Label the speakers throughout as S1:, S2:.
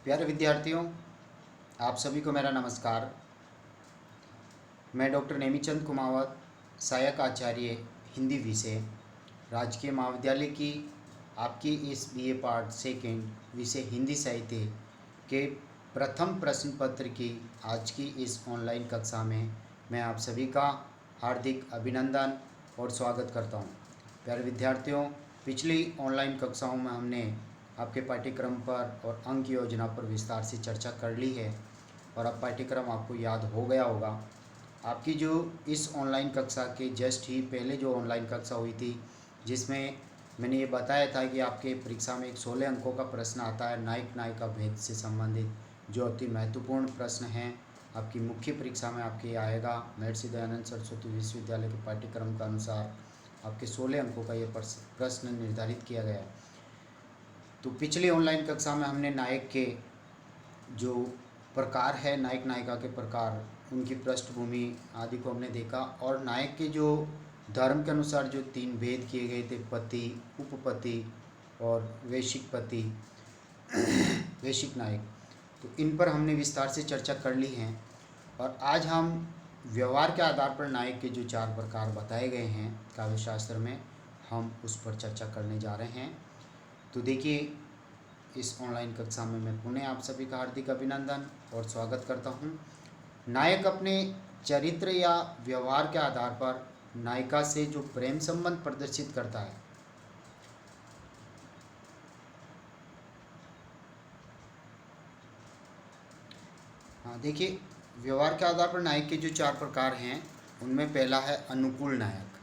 S1: प्यारे विद्यार्थियों, आप सभी को मेरा नमस्कार। मैं डॉक्टर नेमीचंद कुमावत, सहायक आचार्य हिंदी विषय, राजकीय महाविद्यालय की आपकी इस बीए पार्ट सेकेंड विषय हिंदी साहित्य के प्रथम प्रश्न पत्र की आज की इस ऑनलाइन कक्षा में मैं आप सभी का हार्दिक अभिनंदन और स्वागत करता हूं। प्यारे विद्यार्थियों, पिछली ऑनलाइन कक्षाओं में हमने आपके पाठ्यक्रम पर और अंक योजना पर विस्तार से चर्चा कर ली है और अब पाठ्यक्रम आपको याद हो गया होगा। आपकी जो इस ऑनलाइन कक्षा के जस्ट ही पहले जो ऑनलाइन कक्षा हुई थी, जिसमें मैंने ये बताया था कि आपके परीक्षा में एक 16 अंकों का प्रश्न आता है नायक नायिका भेद से संबंधित, जो अति महत्वपूर्ण प्रश्न हैं। आपकी मुख्य परीक्षा में आपके आएगा। महर्षि दयानंद सरस्वती विश्वविद्यालय के पाठ्यक्रम के अनुसार आपके 16 अंकों का ये प्रश्न निर्धारित किया गया है। तो पिछली ऑनलाइन कक्षा में हमने नायक के जो प्रकार है, नायक नायिका के प्रकार, उनकी पृष्ठभूमि आदि को हमने देखा और नायक के जो धर्म के अनुसार जो 3 भेद किए गए थे, पति, उपपति और वैश्विक पति, वैश्विक नायक, तो इन पर हमने विस्तार से चर्चा कर ली है। और आज हम व्यवहार के आधार पर नायक के जो 4 प्रकार बताए गए हैं काव्यशास्त्र में, हम उस पर चर्चा करने जा रहे हैं। तो देखिए, इस ऑनलाइन कक्षा में मैं पुनः आप सभी का हार्दिक अभिनंदन और स्वागत करता हूं। नायक अपने चरित्र या व्यवहार के आधार पर नायिका से जो प्रेम संबंध प्रदर्शित करता है, हाँ देखिए, व्यवहार के आधार पर नायक के जो 4 प्रकार हैं, उनमें पहला है अनुकूल नायक।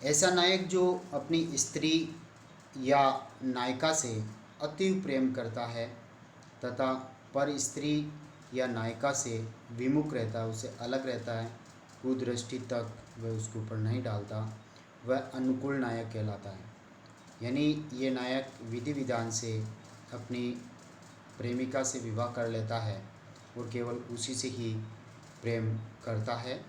S1: ऐसा नायक जो अपनी स्त्री या नायिका से अति प्रेम करता है तथा पर स्त्री या नायिका से विमुख रहता है, उससे अलग रहता है, कुदृष्टि तक वह उसके ऊपर नहीं डालता, वह अनुकूल नायक कहलाता है। यानी ये नायक विधि विधान से अपनी प्रेमिका से विवाह कर लेता है और केवल उसी से ही प्रेम करता है।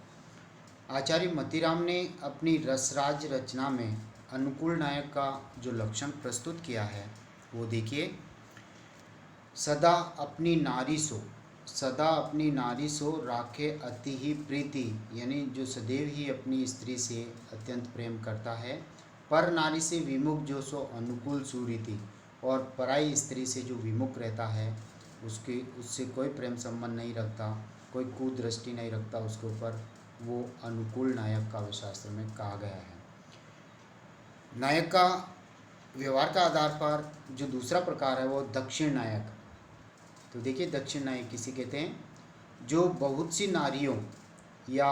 S1: आचार्य मतीराम ने अपनी रसराज रचना में अनुकूल नायक का जो लक्षण प्रस्तुत किया है वो देखिए। सदा अपनी नारी सो राखे अति ही प्रीति, यानी जो सदैव ही अपनी स्त्री से अत्यंत प्रेम करता है। पर नारी से विमुख जो सो अनुकूल सुरीति, और पराई स्त्री से जो विमुख रहता है उससे कोई प्रेम संबंध नहीं रखता, कोई कुदृष्टि नहीं रखता उसके ऊपर, वो अनुकूल नायक काव्यशास्त्र में कहा गया है। नायक का व्यवहार का आधार पर जो दूसरा प्रकार है वो दक्षिण नायक। तो देखिए, दक्षिण नायक किसे कहते हैं? जो बहुत सी नारियों या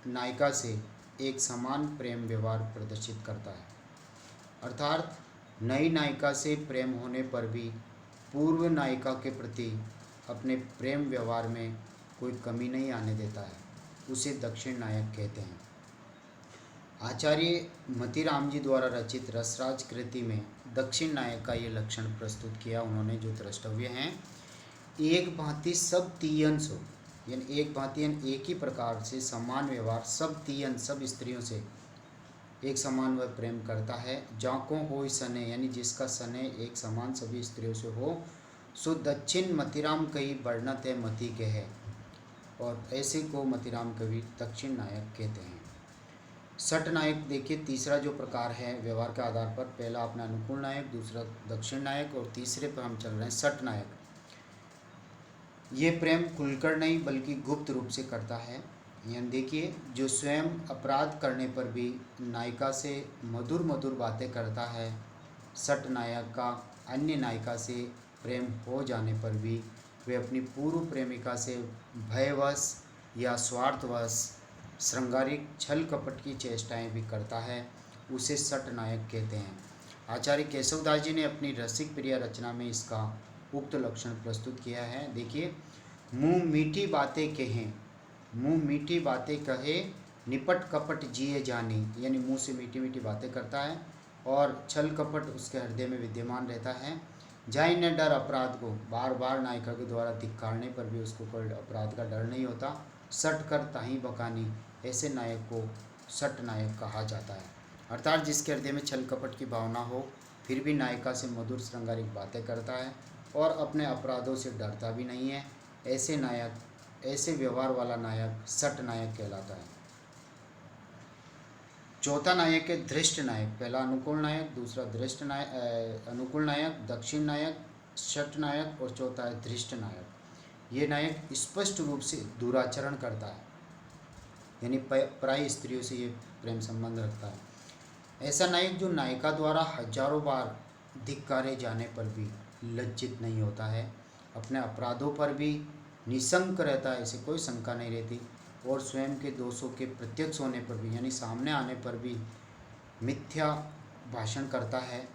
S1: नायिका से एक समान प्रेम व्यवहार प्रदर्शित करता है, अर्थात नई नायिका से प्रेम होने पर भी पूर्व नायिका के प्रति अपने प्रेम व्यवहार में कोई कमी नहीं आने देता है, उसे दक्षिण नायक कहते हैं। आचार्य मतीराम जी द्वारा रचित रसराज कृति में दक्षिण नायक का ये लक्षण प्रस्तुत किया उन्होंने, जो द्रष्टव्य हैं। एक भांति सब तीयन सो, यानी एक भांति यानी एक ही प्रकार से समान व्यवहार, सब तीयन सब स्त्रियों से एक समान वह प्रेम करता है। जाको हो सने, यानी जिसका सने एक समान सभी स्त्रियों से हो, सो दक्षिण मतीराम कही वर्णत है मती के है, और ऐसे को मतीराम कवि दक्षिण नायक कहते हैं। सट नायक देखिए, तीसरा जो प्रकार है व्यवहार के आधार पर, पहला अपना अनुकूल नायक, दूसरा दक्षिण नायक और तीसरे पर हम चल रहे हैं सट नायक। ये प्रेम खुलकर नहीं बल्कि गुप्त रूप से करता है। यानी देखिए, जो स्वयं अपराध करने पर भी नायिका से मधुर मधुर बातें करता है। सट नायक का अन्य नायिका से प्रेम हो जाने पर भी वे अपनी पूर्व प्रेमिका से भयवश या स्वार्थवश श्रृंगारिक छल कपट की चेष्टाएं भी करता है, उसे सट नायक कहते हैं। आचार्य केशवदास जी ने अपनी रसिक प्रिय रचना में इसका उक्त लक्षण प्रस्तुत किया है। देखिए, मुँह मीठी बातें कहें, मुँह मीठी बातें कहे, निपट कपट जिए जानी, यानी मुँह से मीठी मीठी बातें करता है और छल कपट उसके हृदय में विद्यमान रहता है। जाए न डर अपराध को, बार बार नायिका के द्वारा धिक्कारने पर भी उसको कोई अपराध का डर नहीं होता। सट कर ताही बकानी, ऐसे नायक को सट नायक कहा जाता है, अर्थात जिसके हृदय में छल कपट की भावना हो फिर भी नायिका से मधुर श्रृंगारिक बातें करता है, और अपने अपराधों से डरता भी नहीं है। ऐसे व्यवहार वाला नायक सट नायक कहलाता है। चौथा नायक है धृष्ट नायक। पहला अनुकूल नायक, दूसरा धृष्ट नायक, अनुकूल नायक, दक्षिण नायक, शट नायक और चौथा है धृष्ट नायक। ये नायक स्पष्ट रूप से दुराचरण करता है, यानी पराई स्त्रियों से ये प्रेम संबंध रखता है। ऐसा नायक जो नायिका द्वारा हजारों बार धिक्कारे जाने पर भी लज्जित नहीं होता है, अपने अपराधों पर भी निशंक रहता है, इसे कोई शंका नहीं रहती, और स्वयं के दोषों के प्रत्यक्ष होने पर भी, यानी सामने आने पर भी मिथ्या भाषण करता है,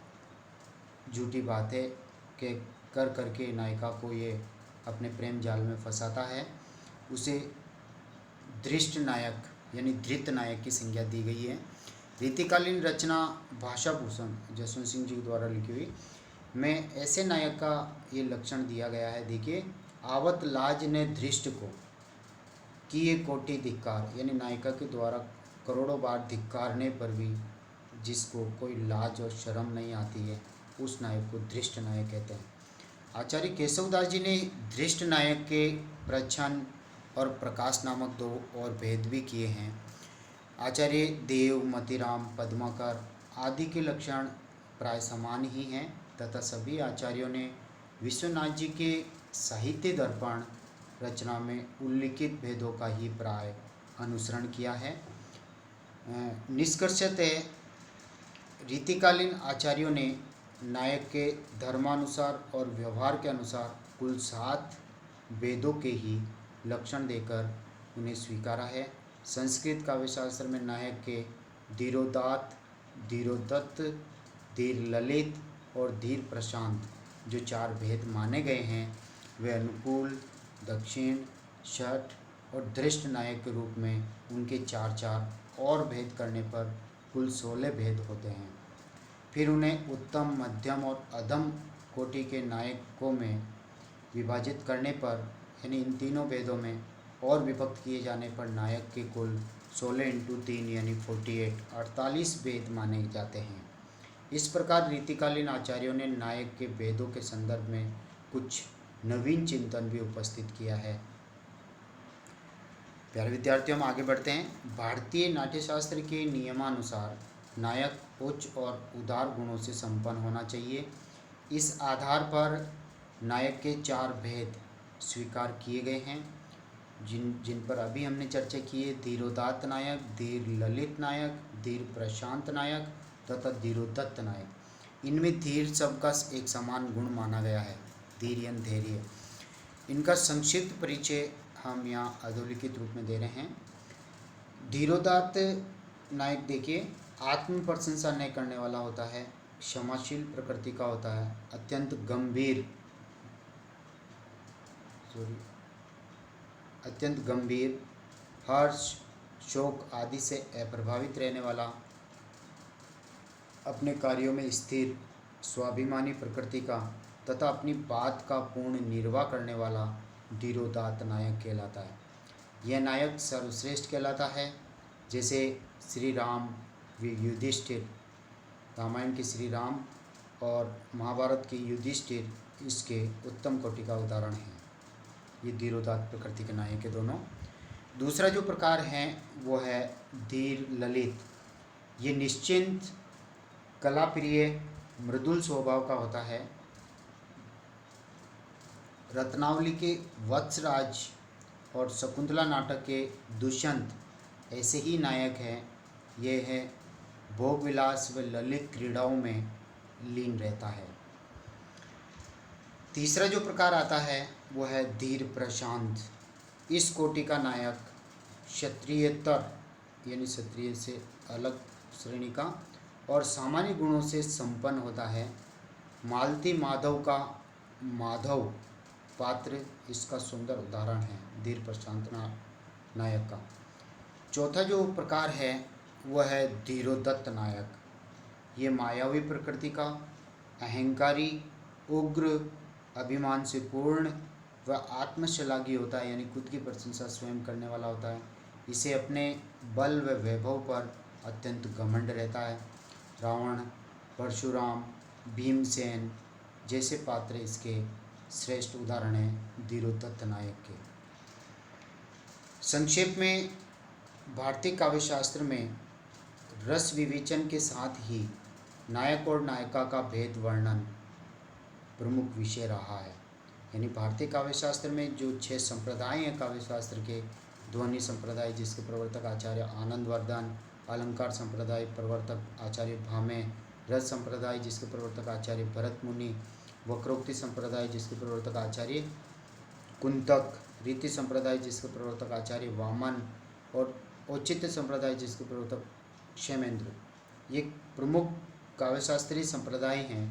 S1: झूठी बातें के करके नायिका को ये अपने प्रेम जाल में फंसाता है। उसे धृष्ट नायक यानी धृत नायक की संज्ञा दी गई है। रीतिकालीन रचना भाषा भूषण जसवंत सिंह जी द्वारा लिखी हुई में ऐसे नायक का ये लक्षण दिया गया है। देखिए, आवत लाज ने धृष्ट को किए कोटि धिक्कार, यानी नायिका के द्वारा करोड़ों बार धिक्कारने पर भी जिसको कोई लाज और शर्म नहीं आती है, उस नायक को धृष्ट नायक कहते हैं। आचार्य केशवदास जी ने धृष्ट नायक के प्रच्छन्न और प्रकाश नामक 2 और भेद भी किए हैं। आचार्य देव, मतिराम, पद्माकर आदि के लक्षण प्राय समान ही हैं तथा सभी आचार्यों ने विश्वनाथ जी के साहित्य दर्पण रचना में उल्लिखित भेदों का ही प्राय अनुसरण किया है। निष्कर्षतः रीतिकालीन आचार्यों ने नायक के धर्मानुसार और व्यवहार के अनुसार कुल 7 वेदों के ही लक्षण देकर उन्हें स्वीकारा है। संस्कृत काव्यशास्त्र में नायक के धीरोदात्त, धीरोदत्त, धीर ललित और धीर प्रशांत जो 4 भेद माने गए हैं, वे अनुकूल, दक्षिण, शठ और धृष्ट नायक के रूप में उनके 4 और भेद करने पर कुल 16 भेद होते हैं। फिर उन्हें उत्तम, मध्यम और अधम कोटि के नायकों में विभाजित करने पर, यानी इन तीनों भेदों में और विभक्त किए जाने पर नायक के कुल 16 × 3 यानी 48 भेद माने जाते हैं। इस प्रकार रीतिकालीन आचार्यों ने नायक के भेदों के संदर्भ में कुछ नवीन चिंतन भी उपस्थित किया है। प्यारे विद्यार्थियों, हम आगे बढ़ते हैं। भारतीय नाट्यशास्त्र के नियमानुसार नायक उच्च और उदार गुणों से संपन्न होना चाहिए। इस आधार पर नायक के 4 भेद स्वीकार किए गए हैं, जिन पर अभी हमने चर्चा की है। धीरोदात्त नायक, धीर ललित नायक, धीर प्रशांत नायक तथा धीरोदत्त नायक। इनमें धीर शब्द का एक समान गुण माना गया है, धीर यानी धैर्य। इनका संक्षिप्त परिचय हम यहाँ अधोलिखित रूप में दे रहे हैं। धीरोदात्त नायक देखिए, आत्म प्रशंसा नहीं करने वाला होता है, क्षमाशील प्रकृति का होता है, अत्यंत गंभीर, हर्ष, शोक आदि से अप्रभावित रहने वाला, अपने कार्यों में स्थिर, स्वाभिमानी प्रकृति का तथा अपनी बात का पूर्ण निर्वाह करने वाला धीरोदात्त नायक कहलाता है। यह नायक सर्वश्रेष्ठ कहलाता है। जैसे श्री राम व युधिष्ठिर, रामायण के श्री राम और महाभारत के युधिष्ठिर इसके उत्तम कोटि का उदाहरण है। ये धीरोदात्त प्रकृति के नायक है दोनों। दूसरा जो प्रकार है वो है धीर ललित। ये निश्चिंत, कलाप्रिय, मृदुल स्वभाव का होता है। रत्नावली के वत्सराज और शकुंतला नाटक के दुष्यंत ऐसे ही नायक हैं। ये है भोग विलास व ललित क्रीड़ाओं में लीन रहता है। तीसरा जो प्रकार आता है वो है धीर प्रशांत। इस कोटि का नायक क्षत्रियतर यानी क्षत्रिय से अलग श्रेणी का और सामान्य गुणों से संपन्न होता है। मालती माधव का माधव पात्र इसका सुंदर उदाहरण है, धीर प्रशांत नायक का। चौथा जो प्रकार है वह है धीरोदत्त नायक। ये मायावी प्रकृति का, अहंकारी, उग्र, अभिमान से पूर्ण व आत्मश्लाघी होता है, यानी खुद की प्रशंसा स्वयं करने वाला होता है। इसे अपने बल व वैभव पर अत्यंत घमंड रहता है। रावण, परशुराम, भीमसेन जैसे पात्र इसके श्रेष्ठ उदाहरण हैं धीरोदत्त नायक के। संक्षेप में भारतीय काव्यशास्त्र में रस विवेचन के साथ ही नायक और नायिका का भेद वर्णन प्रमुख विषय रहा है। यानी भारतीय काव्यशास्त्र में जो 6 संप्रदाय हैं काव्यशास्त्र के, ध्वनि संप्रदाय जिसके प्रवर्तक आचार्य आनंदवर्धन, अलंकार संप्रदाय प्रवर्तक आचार्य भामे, रस संप्रदाय जिसके प्रवर्तक आचार्य भरत मुनि, वक्रोक्ति संप्रदाय जिसके प्रवर्तक आचार्य कुंतक, रीति संप्रदाय जिसके प्रवर्तक आचार्य वामन और औचित्य संप्रदाय जिसके प्रवर्तक क्षेमेंद्र। ये प्रमुख काव्यशास्त्रीय संप्रदाय हैं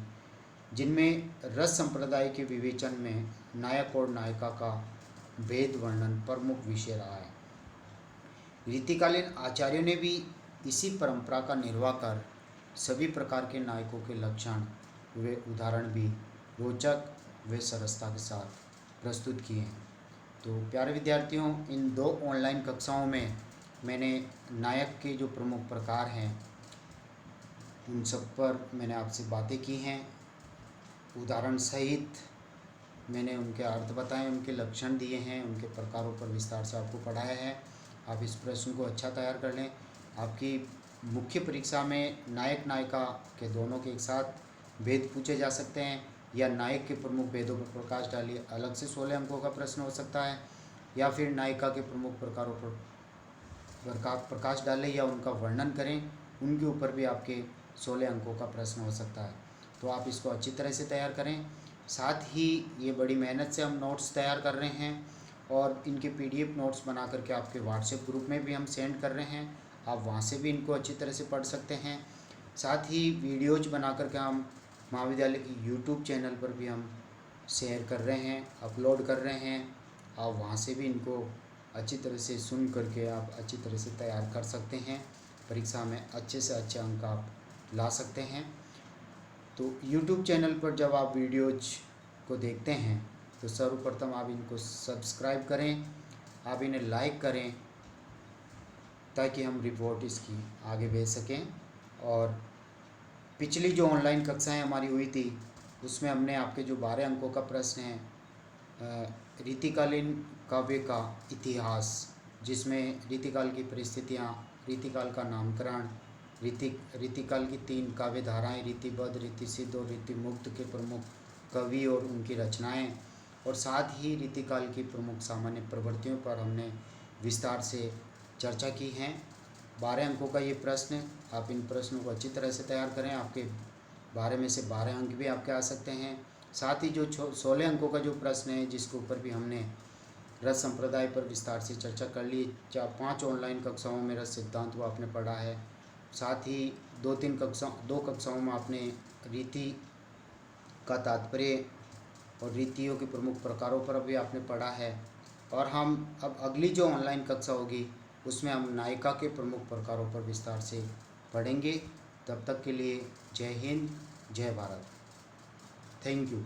S1: जिनमें रस संप्रदाय के विवेचन में नायक और नायिका का भेद वर्णन प्रमुख विषय रहा है। रीतिकालीन आचार्यों ने भी इसी परंपरा का निर्वाह कर सभी प्रकार के नायकों के लक्षण वे उदाहरण भी रोचक व सरसता के साथ प्रस्तुत किए हैं। तो प्यारे विद्यार्थियों, इन 2 ऑनलाइन कक्षाओं में मैंने नायक के जो प्रमुख प्रकार हैं उन सब पर मैंने आपसे बातें की हैं, उदाहरण सहित मैंने उनके अर्थ बताए, उनके लक्षण दिए हैं, उनके प्रकारों पर विस्तार से आपको पढ़ाया है। आप इस प्रश्न को अच्छा तैयार कर लें। आपकी मुख्य परीक्षा में नायक नायिका के दोनों के एक साथ भेद पूछे जा सकते हैं, या नायक के प्रमुख भेदों पर प्रकाश डालिए, अलग से 16 अंकों का प्रश्न हो सकता है, या फिर नायिका के प्रमुख प्रकारों पर प्रकाश डालें या उनका वर्णन करें, उनके ऊपर भी आपके 16 अंकों का प्रश्न हो सकता है। तो आप इसको अच्छी तरह से तैयार करें। साथ ही ये बड़ी मेहनत से हम नोट्स तैयार कर रहे हैं और इनके PDF नोट्स बना करके आपके व्हाट्सएप ग्रुप में भी हम सेंड कर रहे हैं। आप वहाँ से भी इनको अच्छी तरह से पढ़ सकते हैं। साथ ही वीडियोज बना करके हम महाविद्यालय की YouTube चैनल पर भी हम शेयर कर रहे हैं, अपलोड कर रहे हैं। आप वहाँ से भी इनको अच्छी तरह से सुन करके आप अच्छी तरह से तैयार कर सकते हैं। परीक्षा में अच्छे से अच्छे अंक आप ला सकते हैं। तो YouTube चैनल पर जब आप वीडियोज को देखते हैं तो सर्वप्रथम आप इनको सब्सक्राइब करें, आप इन्हें लाइक करें ताकि हम रिपोर्ट इसकी आगे भेज सकें। और पिछली जो ऑनलाइन कक्षाएं हमारी हुई थी उसमें हमने आपके जो 12 अंकों का प्रश्न है रीतिकालीन काव्य का इतिहास, जिसमें रीतिकाल की परिस्थितियाँ, रीतिकाल का नामकरण, रीतिकाल की 3 काव्य धाराएँ, रीतिबद्ध, रीतिसिद्ध और रीतिमुक्त के प्रमुख कवि और उनकी रचनाएं, और साथ ही रीतिकाल की प्रमुख सामान्य प्रवृत्तियों पर हमने विस्तार से चर्चा की हैं। 12 अंकों का ये प्रश्न, आप इन प्रश्नों को अच्छी तरह से तैयार करें। आपके 12 में से 12 अंक भी आपके आ सकते हैं। साथ ही जो 16 अंकों का जो प्रश्न है जिसके ऊपर भी हमने रस संप्रदाय पर विस्तार से चर्चा कर ली, 5 ऑनलाइन कक्षाओं में रस सिद्धांत को आपने पढ़ा है। साथ ही 2 कक्षाओं में आपने रीति का तात्पर्य और रीतियों के प्रमुख प्रकारों पर भी आपने पढ़ा है। और हम अब अगली जो ऑनलाइन कक्षा होगी उसमें हम नायिका के प्रमुख प्रकारों पर विस्तार से पढ़ेंगे। तब तक के लिए जय हिंद, जय भारत। Thank you.